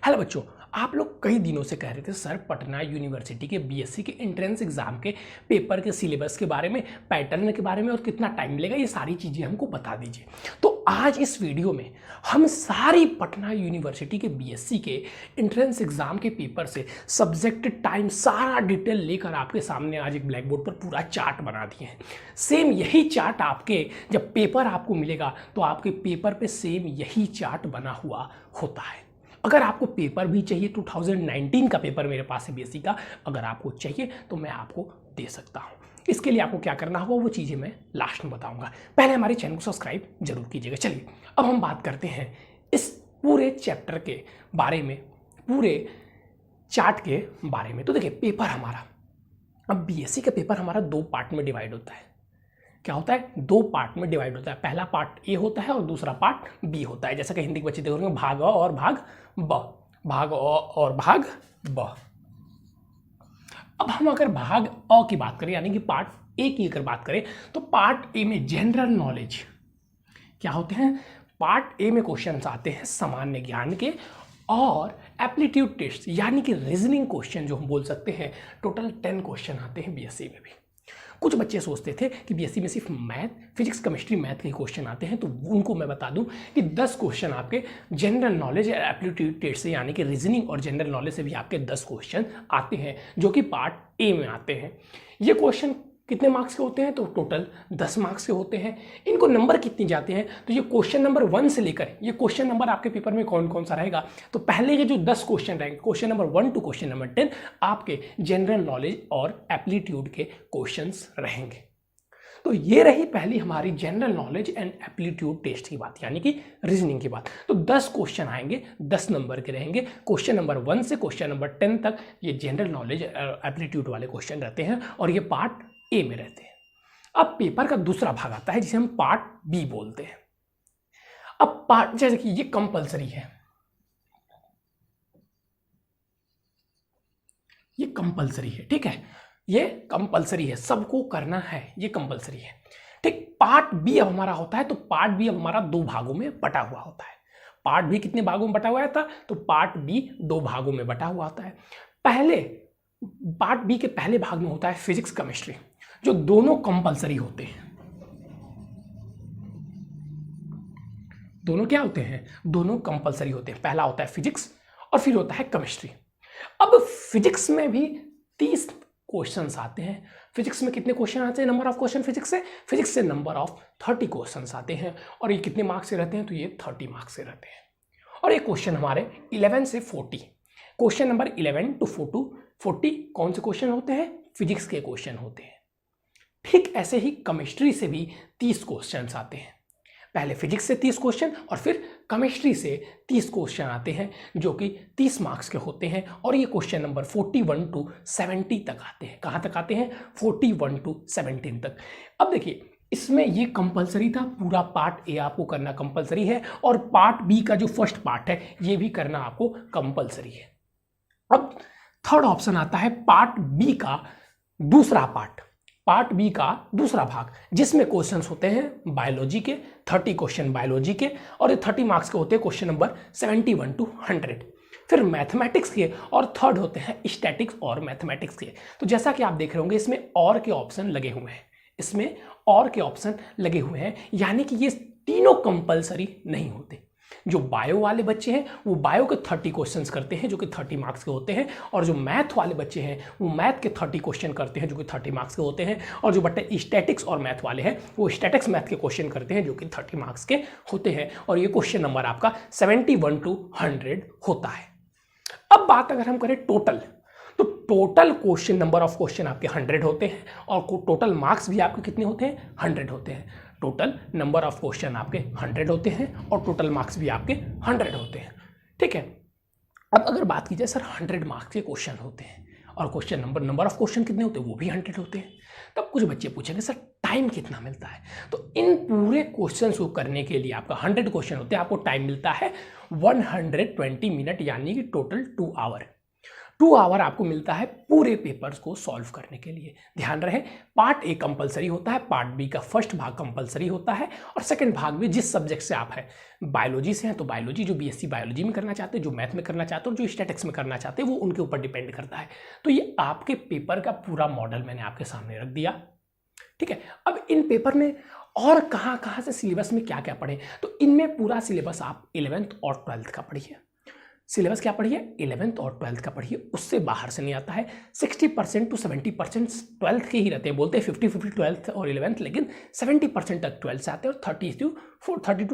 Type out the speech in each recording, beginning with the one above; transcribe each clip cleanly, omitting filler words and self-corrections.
Hello बच्चों, आप लोग कई दिनों से कह रहे थे सर पटना यूनिवर्सिटी के बीएससी के एंट्रेंस एग्जाम के पेपर के सिलेबस के बारे में, पैटर्न के बारे में और कितना टाइम मिलेगा, ये सारी चीज़ें हमको बता दीजिए। तो आज इस वीडियो में हम सारी पटना यूनिवर्सिटी के बीएससी के एंट्रेंस एग्जाम के पेपर से सब्जेक्ट, टाइम, सारा डिटेल लेकर आपके सामने आज एक ब्लैक बोर्ड पर पूरा चार्ट बना दिए हैं। सेम यही चार्ट आपके जब पेपर आपको मिलेगा तो आपके पेपर पे सेम यही चार्ट बना हुआ होता है। अगर आपको पेपर भी चाहिए 2019 का पेपर मेरे पास है बीएससी का, अगर आपको चाहिए तो मैं आपको दे सकता हूँ। इसके लिए आपको क्या करना होगा वो चीज़ें मैं लास्ट में बताऊंगा। पहले हमारे चैनल को सब्सक्राइब जरूर कीजिएगा। चलिए अब हम बात करते हैं इस पूरे चैप्टर के बारे में, पूरे चार्ट के बारे में। तो देखिए पेपर हमारा, अब बीएससी का पेपर हमारा दो पार्ट में डिवाइड होता है। क्या होता है? दो पार्ट में डिवाइड होता है। पहला पार्ट ए होता है और दूसरा पार्ट बी होता है। जैसा कि हिंदी के बच्चे देख रहे हैं, भाग अ और भाग ब, भाग अ और भाग ब। अब हम अगर भाग अ की बात करें, यानी कि पार्ट ए की अगर बात करें, तो पार्ट ए में जनरल नॉलेज क्या होते हैं? पार्ट ए में क्वेश्चंस आते हैं सामान्य ज्ञान के और एप्टीट्यूड टेस्ट यानी कि रीजनिंग क्वेश्चन जो हम बोल सकते हैं। टोटल 10 क्वेश्चन आते हैं बीएससी में भी। कुछ बच्चे सोचते थे कि बीएससी में सिर्फ मैथ, फिजिक्स, केमिस्ट्री, मैथ के क्वेश्चन आते हैं, तो उनको मैं बता दूं कि 10 क्वेश्चन आपके जनरल नॉलेज या एप्टीट्यूड टेस्ट से यानी कि रीजनिंग और जनरल नॉलेज से भी आपके 10 क्वेश्चन आते हैं जो कि पार्ट ए में आते हैं। ये क्वेश्चन कितने मार्क्स के होते हैं? तो टोटल 10 मार्क्स के होते हैं। इनको नंबर कितने जाते हैं? तो ये क्वेश्चन नंबर 1 से लेकर ये क्वेश्चन नंबर आपके पेपर में कौन कौन सा रहेगा? तो पहले के जो 10 क्वेश्चन रहेंगे, question number 1 to question number 10 आपके जनरल नॉलेज और एप्टीट्यूड के क्वेश्चंस रहेंगे। तो ये रही पहली हमारी general knowledge and aptitude test की बात, यानी कि रीजनिंग की बात। तो 10 क्वेश्चन आएंगे, 10 नंबर के रहेंगे। क्वेश्चन नंबर 1 से क्वेश्चन नंबर 10 तक ये जनरल नॉलेज एप्टीट्यूड वाले क्वेश्चन रहते हैं और ये पार्ट ए में रहते हैं। अब पेपर का दूसरा भाग आता है जिसे हम पार्ट बी बोलते हैं। अब पार्ट, जैसे कि ये कंपलसरी है, ये कंपलसरी है, ठीक है, ये कंपलसरी है, सबको करना है, ये कंपलसरी है, ठीक। पार्ट बी अब हमारा होता है, तो पार्ट बी अब हमारा 2 भागों में बटा हुआ होता है। पार्ट बी कितने भागों में बटा हुआ था? तो पार्ट बी 2 भागों में बटा हुआ होता है। पहले पार्ट बी के पहले भाग में होता है फिजिक्स, केमिस्ट्री, जो दोनों कंपलसरी होते हैं। दोनों क्या होते हैं? दोनों कंपलसरी होते हैं। पहला होता है फिजिक्स और फिर होता है केमिस्ट्री। अब फिजिक्स में भी 30 क्वेश्चंस आते हैं। फिजिक्स में कितने क्वेश्चन आते हैं? नंबर ऑफ क्वेश्चन फिजिक्स से नंबर ऑफ 30 क्वेश्चंस आते हैं। और ये कितने मार्क्स से रहते हैं? तो ये 30 मार्क्स से रहते हैं। और ये क्वेश्चन हमारे 11 से 40, क्वेश्चन नंबर 11 टू 40 कौन से क्वेश्चन होते हैं? फिजिक्स के क्वेश्चन होते हैं। ठीक ऐसे ही केमिस्ट्री से भी 30 क्वेश्चंस आते हैं। पहले फिजिक्स से 30 क्वेश्चन और फिर केमिस्ट्री से 30 क्वेश्चन आते हैं जो कि 30 मार्क्स के होते हैं। और ये क्वेश्चन नंबर 41 टू 70 तक आते हैं। कहाँ तक आते हैं? 41 टू 17 तक। अब देखिए इसमें ये कंपलसरी था, पूरा पार्ट ए आपको करना कंपलसरी है और पार्ट बी का जो फर्स्ट पार्ट है ये भी करना आपको कंपलसरी है। अब थर्ड ऑप्शन आता है पार्ट बी का दूसरा पार्ट, पार्ट बी का दूसरा भाग, जिसमें क्वेश्चंस होते हैं बायोलॉजी के, 30 क्वेश्चन बायोलॉजी के और ये 30 मार्क्स के होते हैं क्वेश्चन नंबर 71 टू 100। फिर मैथमेटिक्स के और थर्ड होते हैं स्टैटिक्स और मैथमेटिक्स के। तो जैसा कि आप देख रहे होंगे इसमें और के ऑप्शन लगे हुए हैं, इसमें और के ऑप्शन लगे हुए हैं, यानी कि ये तीनों कंपलसरी नहीं होते। जो बायो वाले बच्चे हैं वो बायो के 30 क्वेश्चंस करते हैं जो कि 30 मार्क्स के होते हैं, और जो मैथ वाले बच्चे हैं वो मैथ के 30 क्वेश्चन करते हैं जो कि 30 मार्क्स के होते हैं, और जो बच्चे स्टैटिक्स और मैथ वाले हैं वो स्टैटिक्स मैथ के क्वेश्चन करते हैं जो कि 30 मार्क्स के होते हैं। और ये क्वेश्चन नंबर आपका 71 टू 100 होता है। अब बात अगर हम करें टोटल, तो total question, number of question आपके 100 होते हैं और टोटल मार्क्स भी आपके कितने होते हैं? 100 होते हैं। टोटल नंबर ऑफ क्वेश्चन आपके 100 होते हैं और टोटल मार्क्स भी आपके 100 होते हैं, ठीक है। अब अगर बात की जाए सर 100 मार्क्स के क्वेश्चन होते हैं और क्वेश्चन नंबर ऑफ क्वेश्चन कितने होते हैं? वो भी 100 होते हैं। तब कुछ बच्चे पूछेंगे सर टाइम कितना मिलता है? तो इन पूरे क्वेश्चन को करने के लिए आपका 100 क्वेश्चन होते हैं, आपको टाइम मिलता है 120 मिनट, यानी कि टोटल 2 आवर। 2 आवर आपको मिलता है पूरे पेपर्स को सॉल्व करने के लिए। ध्यान रहे, पार्ट ए कंपलसरी होता है, पार्ट बी का फर्स्ट भाग कंपलसरी होता है, और सेकंड भाग में जिस सब्जेक्ट से आप हैं, बायोलॉजी से हैं तो बायोलॉजी, जो बीएससी बायोलॉजी में करना चाहते हैं, जो मैथ में करना चाहते हैं, जो स्टैटिक्स में करना चाहते हैं, वो उनके ऊपर डिपेंड करता है। तो ये आपके पेपर का पूरा मॉडल मैंने आपके सामने रख दिया, ठीक है। अब इन पेपर में और कहाँ कहाँ से सिलेबस में क्या क्या पढ़े, तो इनमें पूरा सिलेबस आप 11th और 12th का पढ़िए। सिलेबस क्या पढ़िए, 11th और 12th का पढ़िए, उससे बाहर से नहीं आता है। 60% to 70% 12th के ही रहते हैं, बोलते हैं 50-50 12th और 11th, लेकिन 70% तक 12th से आते हैं और 30 to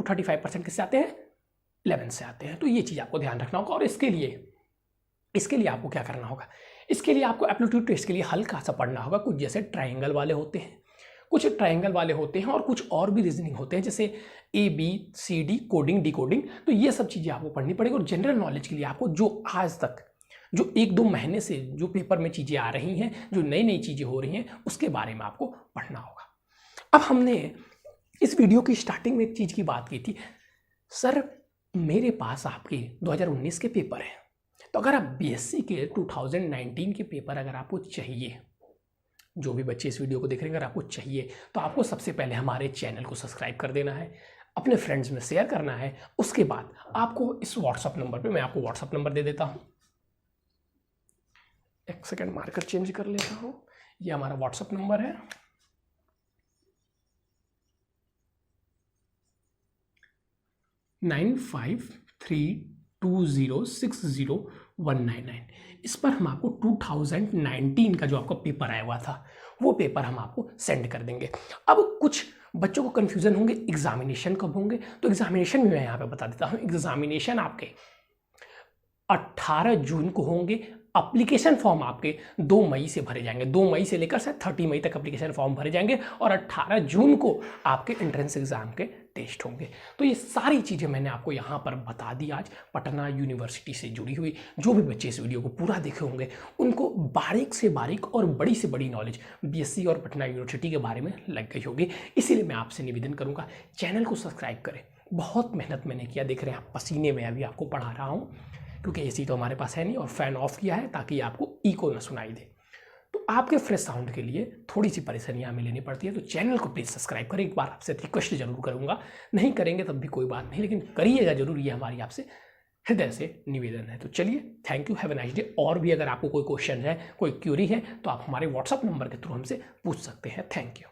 35% किससे आते हैं, 11th से आते हैं। तो ये चीज़ आपको ध्यान रखना होगा। और इसके लिए आपको क्या करना होगा, इसके लिए आपको एप्टीट्यूड टेस्ट के लिए हल्का सा पढ़ना होगा। कुछ जैसे ट्राइंगल वाले होते हैं, और कुछ और भी रीजनिंग होते हैं, जैसे ABCD, कोडिंग, डिकोडिंग। तो ये सब चीज़ें आपको पढ़नी पड़ेगी। और जनरल नॉलेज के लिए आपको जो आज तक जो 1-2 महीने से जो पेपर में चीज़ें आ रही हैं, जो नई नई चीज़ें हो रही हैं, उसके बारे में आपको पढ़ना होगा। अब हमने इस वीडियो की स्टार्टिंग में एक चीज़ की बात की थी, सर मेरे पास आपके 2019 के पेपर हैं, तो अगर आप BSc के 2019 के पेपर अगर आपको चाहिए, जो भी बच्चे इस वीडियो को देख रहे हैं, अगर आपको चाहिए तो आपको सबसे पहले हमारे चैनल को सब्सक्राइब कर देना है, अपने फ्रेंड्स में शेयर करना है। उसके बाद आपको इस व्हाट्सअप नंबर पे, मैं आपको व्हाट्सअप नंबर दे देता हूँ, एक सेकंड मार्कर चेंज कर लेता हूँ, ये हमारा व्हाट्सअप नंबर है, 9532060199। इस पर हम आपको 2019 का जो आपका पेपर आया हुआ था, वो पेपर हम आपको सेंड कर देंगे। अब कुछ बच्चों को कन्फ्यूज़न होंगे एग्जामिनेशन कब होंगे, तो एग्जामिनेशन में मैं यहाँ पे बता देता हूँ। एग्जामिनेशन आपके 18 जून को होंगे। एप्लीकेशन फॉर्म आपके 2 मई से भरे जाएंगे, 2 मई से लेकर 30 मई तक एप्लीकेशन फॉर्म भरे जाएंगे, और 18 जून को आपके एंट्रेंस एग्जाम के टेस्ट होंगे। तो ये सारी चीज़ें मैंने आपको यहाँ पर बता दी आज, पटना यूनिवर्सिटी से जुड़ी हुई। जो भी बच्चे इस वीडियो को पूरा देखे होंगे, उनको बारीक से बारीक और बड़ी से बड़ी नॉलेज BSc और पटना यूनिवर्सिटी के बारे में लग गई होगी। इसीलिए मैं आपसे निवेदन करूँगा, चैनल को सब्सक्राइब करें। बहुत मेहनत मैंने किया, देख रहे हैं आप, पसीने में अभी आपको पढ़ा रहा हूँ, क्योंकि AC तो हमारे पास है नहीं, और फैन ऑफ किया है ताकि आपको इको ना सुनाई दे। तो आपके फ्रेश साउंड के लिए थोड़ी सी परेशानियां हमें लेनी पड़ती है। तो चैनल को प्लीज़ सब्सक्राइब करें। एक बार आपसे रिक्वेस्ट जरूर करूंगा, नहीं करेंगे तब भी कोई बात नहीं, लेकिन करिएगा जरूर, ये हमारी आपसे हृदय से निवेदन है। तो चलिए, thank you, have a nice day. और भी अगर आपको कोई क्वेश्चन है, कोई क्यूरी है, तो आप हमारे व्हाट्सअप नंबर के थ्रू हमसे पूछ सकते हैं। Thank you.